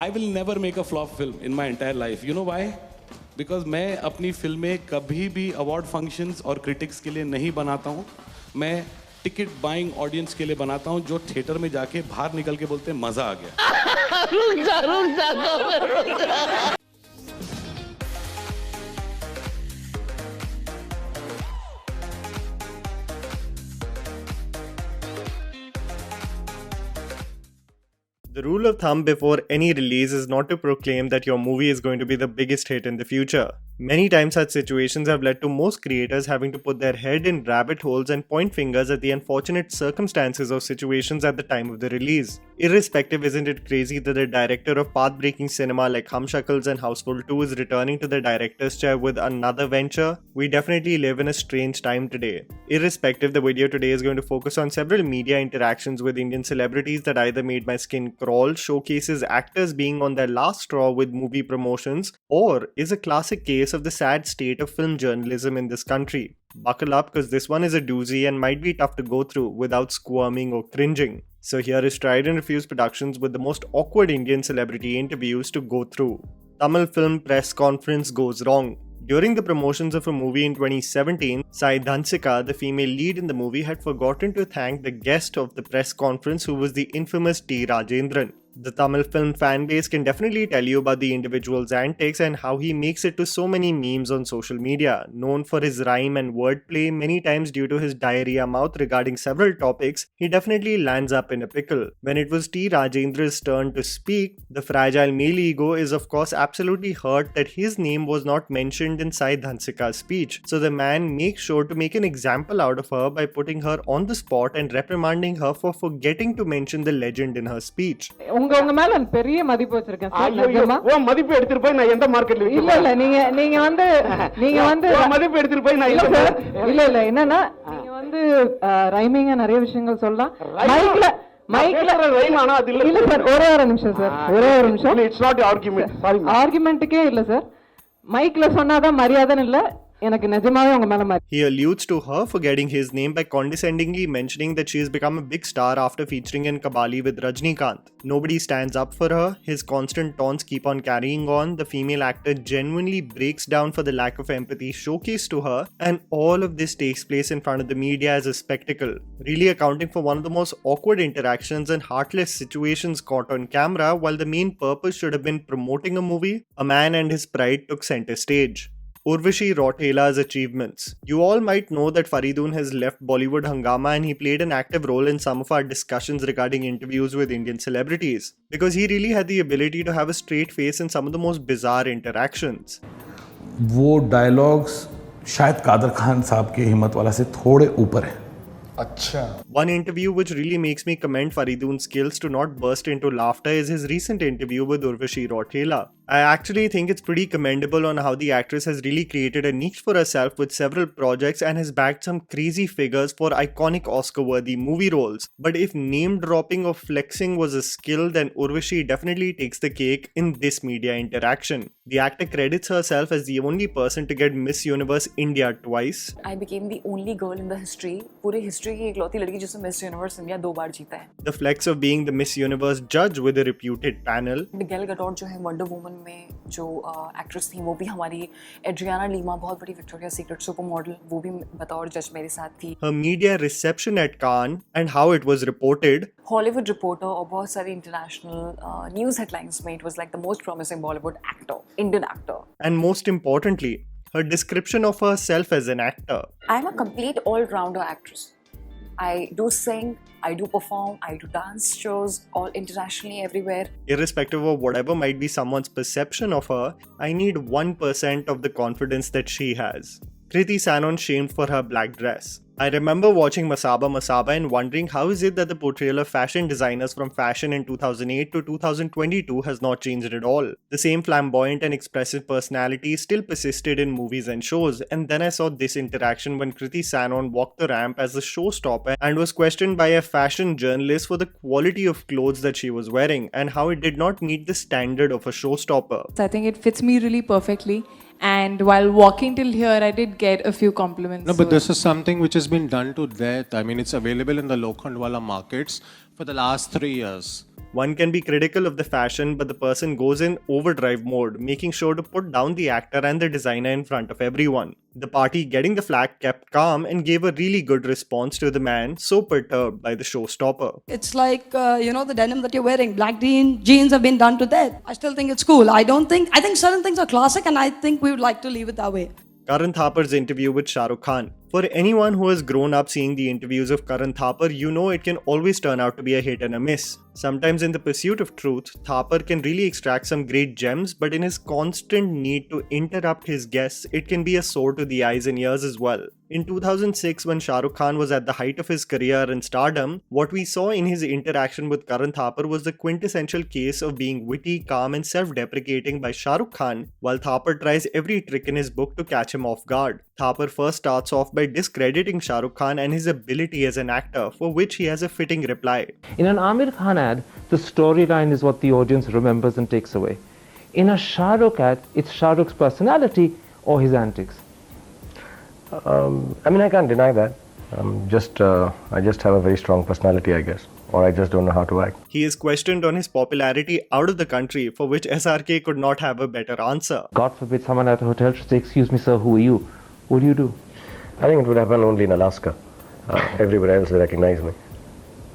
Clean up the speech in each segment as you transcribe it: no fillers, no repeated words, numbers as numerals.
I will never make a flop film in my entire life. You know why? Because मैं अपनी फिल्में कभी भी अवार्ड फंक्शंस और क्रिटिक्स के लिए नहीं बनाता हूँ. मैं टिकट बाइंग ऑडियंस के लिए बनाता हूँ जो थिएटर में जाके बाहर निकल के बोलते हैं मजा आ गया. रुक जा. The rule of thumb before any release is not to proclaim that your movie is going to be the biggest hit in the future. Many times such situations have led to most creators having to put their head in rabbit holes and point fingers at the unfortunate circumstances or situations at the time of the release. Irrespective, isn't it crazy that the director of path-breaking cinema like Hum Shakals and Houseful 2 is returning to the director's chair with another venture? We definitely live in a strange time today. Irrespective, the video today is going to focus on several media interactions with Indian celebrities that either made my skin crawl, showcases actors being on their last straw with movie promotions, or is a classic case of the sad state of film journalism in this country. Buckle up, because this one is a doozy and might be tough to go through without squirming or cringing. So here is Tried&Refused Productions with the most awkward Indian celebrity interviews to go through. Tamil film press conference goes wrong. During the promotions of a movie in 2017, Sai Dhansika, the female lead in the movie, had forgotten to thank the guest of the press conference, who was the infamous T. Rajendran. The Tamil film fan base can definitely tell you about the individual's antics and how he makes it to so many memes on social media. Known for his rhyme and wordplay, many times due to his diarrhea mouth regarding several topics, he definitely lands up in a pickle. When it was T. Rajendra's turn to speak, the fragile male ego is of course absolutely hurt that his name was not mentioned in Sai Dhansika's speech. So the man makes sure to make an example out of her by putting her on the spot and reprimanding her for forgetting to mention the legend in her speech. உங்க மேல பெரிய மதிப்பு வச்சிருக்கேன் sir. நிஜமா ஓ மதிப்பு எடுத்துட்டு போய் நான் எந்த மார்க்கெட்ல விக்கிறேன்? இல்ல நீங்க வந்து மதிப்பு எடுத்துட்டு போய் நான் இல்ல என்னன்னா நீங்க வந்து ரைமிங்கா நிறைய விஷயங்கள் சொல்லலாம். மைக்ல ரைம் ஆனா அது இல்ல சார். ஒரே ஒரு நிமிஷம் sir. It's not argument. Sorry ஆர்குமென்ட்க்கே இல்ல சார். மைக்ல சொன்னாதான் மரியாதைன்னு இல்ல. He alludes to her forgetting his name by condescendingly mentioning that she has become a big star after featuring in Kabali with Rajnikant. Nobody stands up for her, his constant taunts keep on carrying on, the female actor genuinely breaks down for the lack of empathy showcased to her, and all of this takes place in front of the media as a spectacle, really accounting for one of the most awkward interactions and heartless situations caught on camera, while the main purpose should have been promoting a movie. A man and his pride took center stage. Urvashi Rauthela's achievements. You all might know that Faridun has left Bollywood Hungama and he played an active role in some of our discussions regarding interviews with Indian celebrities, because he really had the ability to have a straight face in some of the most bizarre interactions. वो dialogues शायद कादर खान साहब के हिम्मत वाला से थोड़े ऊपर है. One interview which really makes me commend Faridun's skills to not burst into laughter is his recent interview with Urvashi Rauthela. I actually think it's pretty commendable on how the actress has really created a niche for herself with several projects and has bagged some crazy figures for iconic Oscar-worthy movie roles. But if name-dropping or flexing was a skill, then Urvashi definitely takes the cake in this media interaction. The actor credits herself as the only person to get Miss Universe India twice. I became the only girl in the history, पूरे history की इकलौती लड़की जिसने Miss Universe India 2 बार जीता है. The flex of being the Miss Universe judge with a reputed panel. Gal Gadot जो है Wonder Woman में जो एक्ट्रेस थी वो भी हमारी. एड्रियाना लीमा बहुत बड़ी विक्टोरिया सीक्रेट सुपर मॉडल, वो भी बतौर जज मेरे साथ थी. Her media reception at Cannes and how it was reported. Hollywood Reporter और बहुत सारी international news headlines में it was like the most promising Bollywood actor, Indian actor. And most importantly, her description of herself as an actor. I'm a complete all-rounder actress. I do sing, I do perform, I do dance shows, all internationally, everywhere. Irrespective of whatever might be someone's perception of her, I need 1% of the confidence that she has. Kriti Sanon shamed for her black dress. I remember watching Masaba and wondering how is it that the portrayal of fashion designers from fashion in 2008 to 2022 has not changed at all. The same flamboyant and expressive personality still persisted in movies and shows, and then I saw this interaction when Kriti Sanon walked the ramp as a showstopper and was questioned by a fashion journalist for the quality of clothes that she was wearing and how it did not meet the standard of a showstopper. I think it fits me really perfectly. And while walking till here, I did get a few compliments. No, but this is something which has been done to death. I mean, it's available in the Lokhandwala markets for the last 3 years. One can be critical of the fashion, but the person goes in overdrive mode, making sure to put down the actor and the designer in front of everyone. The party getting the flak kept calm and gave a really good response to the man so perturbed by the showstopper. It's like, the denim that you're wearing, black jeans have been done to death. I still think it's cool. I think certain things are classic and I think we would like to leave it that way. Karan Thapar's interview with Shah Rukh Khan. For anyone who has grown up seeing the interviews of Karan Thapar, you know it can always turn out to be a hit and a miss. Sometimes in the pursuit of truth, Thapar can really extract some great gems, but in his constant need to interrupt his guests, it can be a sword to the eyes and ears as well. In 2006, when Shah Rukh Khan was at the height of his career and stardom, what we saw in his interaction with Karan Thapar was the quintessential case of being witty, calm and self-deprecating by Shah Rukh Khan, while Thapar tries every trick in his book to catch him off guard. Thapar first starts off by discrediting Shah Rukh Khan and his ability as an actor, for which he has a fitting reply. In an Amir Khan ad, the storyline is what the audience remembers and takes away. In a Shah Rukh ad, it's Shah Rukh's personality or his antics. I can't deny that. I just have a very strong personality, I guess. Or I just don't know how to act. He is questioned on his popularity out of the country, for which SRK could not have a better answer. God forbid someone at a hotel should say, "Excuse me sir, who are you?" What do you do? I think it would happen only in Alaska. Everywhere else they recognize me.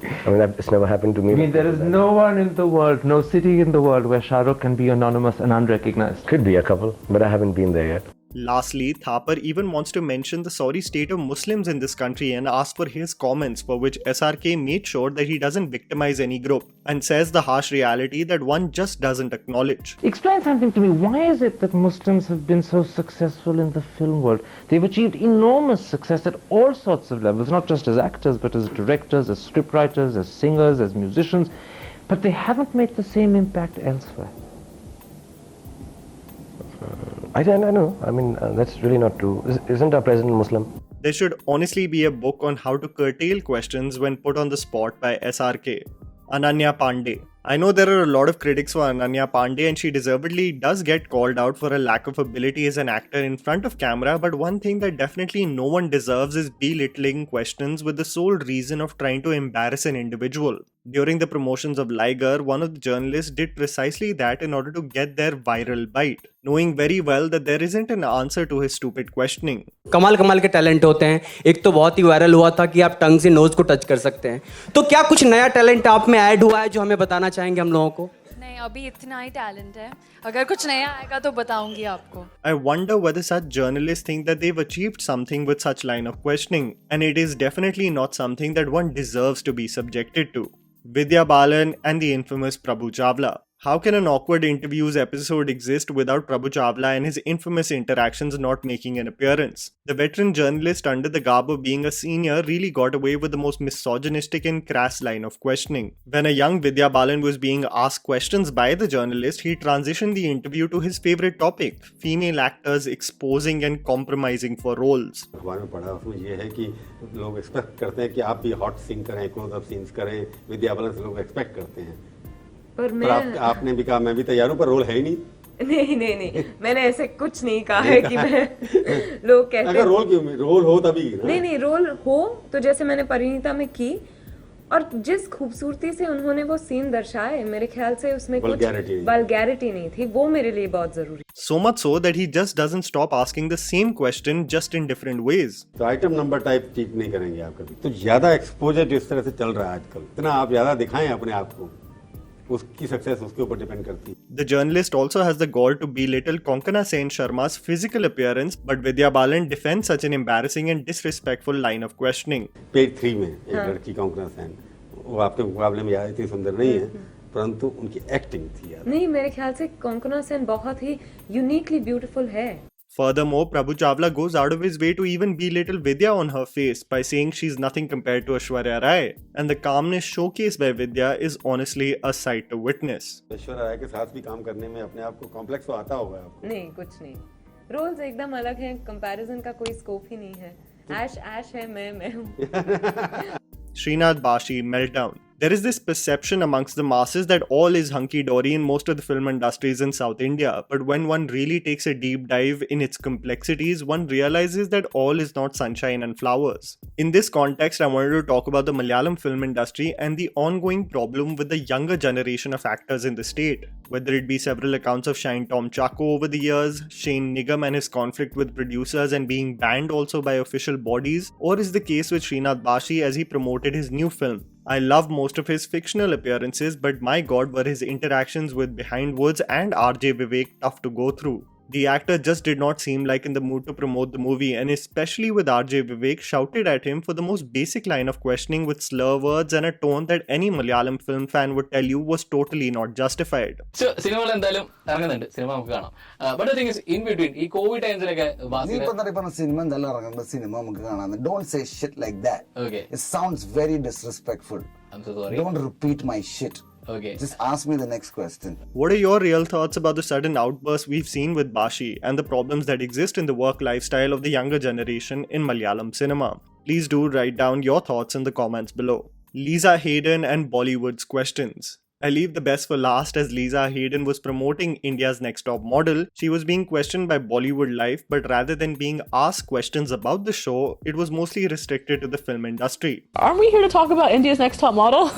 It's never happened to me. There is no one in the world, no city in the world where Shah Rukh can be anonymous and unrecognized. Could be a couple, but I haven't been there yet. Lastly, Thapar even wants to mention the sorry state of Muslims in this country and ask for his comments, for which SRK made sure that he doesn't victimize any group and says the harsh reality that one just doesn't acknowledge. Explain something to me. Why is it that Muslims have been so successful in the film world? They've achieved enormous success at all sorts of levels, not just as actors, but as directors, as scriptwriters, as singers, as musicians, but they haven't made the same impact elsewhere. I don't know. That's really not true. Isn't our president Muslim? There should honestly be a book on how to curtail questions when put on the spot by SRK. Ananya Pandey. I know there are a lot of critics for Ananya Pandey and she deservedly does get called out for a lack of ability as an actor in front of camera, but one thing that definitely no one deserves is belittling questions with the sole reason of trying to embarrass an individual. During the promotions of Liger, one of the journalists did precisely that in order to get their viral bite, knowing very well that there isn't an answer to his stupid questioning. कमाल के talent होते हैं. एक तो बहुत ही viral हुआ था कि आप टंग से नोज को टच कर सकते हैं. तो क्या कुछ नया टैलेंट आप में ऐड हुआ है जो हमें बताना चाहेंगे हम लोगों को? नहीं, अभी इतना ही टैलेंट है. अगर कुछ नया आएगा तो बताऊंगी आपको. I wonder whether such journalists think that they've achieved something with such line of questioning, and it is definitely not something that one deserves to be subjected to. Vidya Balan and the infamous Prabhu Chawla. How can an awkward interviews episode exist without Prabhu Chawla and his infamous interactions not making an appearance? The veteran journalist, under the garb of being a senior, really got away with the most misogynistic and crass line of questioning. When a young Vidya Balan was being asked questions by the journalist, he transitioned the interview to his favorite topic, female actors exposing and compromising for roles. अखबार में पढ़ा, उसमें ये है कि लोग expect करते हैं कि आप भी हॉट सीन करें, क्लोज अप सीन्स करें, विद्या बालन से लोग एक्सपेक्ट करते हैं. पर आपने भी कहा मैं भी तैयार हूँ, पर रोल है ही नहीं. नहीं मैंने ऐसे कुछ नहीं कहा है कि मैं लोग कहते हैं अगर रोल हो तभी नहीं रोल हो तो जैसे मैंने परिणीता में की और जिस खूबसूरती से उन्होंने वो सीन दर्शाए, मेरे ख्याल से उसमें कुछ वल्गैरिटी नहीं थी. वो मेरे लिए बहुत जरूरी. So much so that he just doesn't stop asking the same question just in different ways. तो आइटम नंबर टाइप ठीक नहीं करेंगे आप कभी. तो ज्यादा एक्सपोजर जिस तरह से चल रहा है आजकल, इतना आप ज्यादा दिखाएं अपने आप को, उसकी सक्सेस उसके ऊपर डिपेंड करती है. The journalist also has the gall to belittle Konkana Sen Sharma's physical appearance, but Vidya Balan defends such an embarrassing and disrespectful line of questioning. Page 3 में एक लड़की कोंकणा सेन, वो आपके मुकाबले में इतनी सुंदर नहीं है, परंतु उनकी एक्टिंग थी यार. नहीं, मेरे ख्याल से कोंकणा सेन बहुत ही यूनिकली ब्यूटीफुल है. Furthermore, Prabhu Chawla goes out of his way to even belittle Vidya on her face by saying she's nothing compared to Aishwarya Rai, and the calmness showcased by Vidya is honestly a sight to witness. Aishwarya Rai के साथ भी काम करने में अपने आप को complex तो आता होगा आपको. नहीं, कुछ नहीं. रोल्स एकदम अलग हैं, कंपैरिजन का कोई स्कोप ही नहीं है. ऐश है, मैं हूँ. Srinath Bashi, Meltdown. There is this perception amongst the masses that all is hunky-dory in most of the film industries in South India, but when one really takes a deep dive in its complexities, one realizes that all is not sunshine and flowers. In this context, I wanted to talk about the Malayalam film industry and the ongoing problem with the younger generation of actors in the state. Whether it be several accounts of Shine Tom Chacko over the years, Shane Nigam and his conflict with producers and being banned also by official bodies, or is the case with Srinath Bashi as he promoted his new film. I love most of his fictional appearances, but my god were his interactions with Behind Woods and RJ Vivek tough to go through. The actor just did not seem like in the mood to promote the movie, and especially with RJ Vivek shouted at him for the most basic line of questioning with slur words and a tone that any Malayalam film fan would tell you was totally not justified. So, cinema cinema but the thing is, in between, in COVID times, don't say shit like that. Okay. It sounds very disrespectful. I'm so sorry. Don't repeat my shit. Okay. Just ask me the next question. What are your real thoughts about the sudden outbursts we've seen with Bashi and the problems that exist in the work lifestyle of the younger generation in Malayalam cinema? Please do write down your thoughts in the comments below. Lisa Hayden and Bollywood's questions. I leave the best for last as Lisa Hayden was promoting India's Next Top Model. She was being questioned by Bollywood Life, but rather than being asked questions about the show, it was mostly restricted to the film industry. Aren't we here to talk about India's Next Top Model?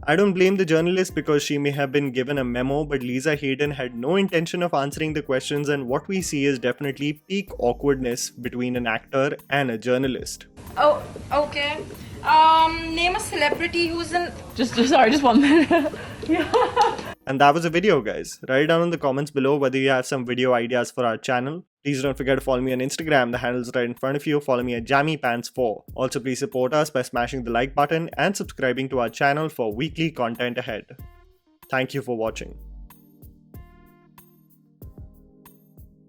I don't blame the journalist because she may have been given a memo, but Lisa Hayden had no intention of answering the questions, and what we see is definitely peak awkwardness between an actor and a journalist. Oh, okay. Name a celebrity who's in... Just 1 minute. And that was a video, guys. Write down in the comments below whether you have some video ideas for our channel. Please don't forget to follow me on Instagram, the handle's right in front of you. Follow me at JammyPants4. Also, please support us by smashing the like button and subscribing to our channel for weekly content ahead. Thank you for watching.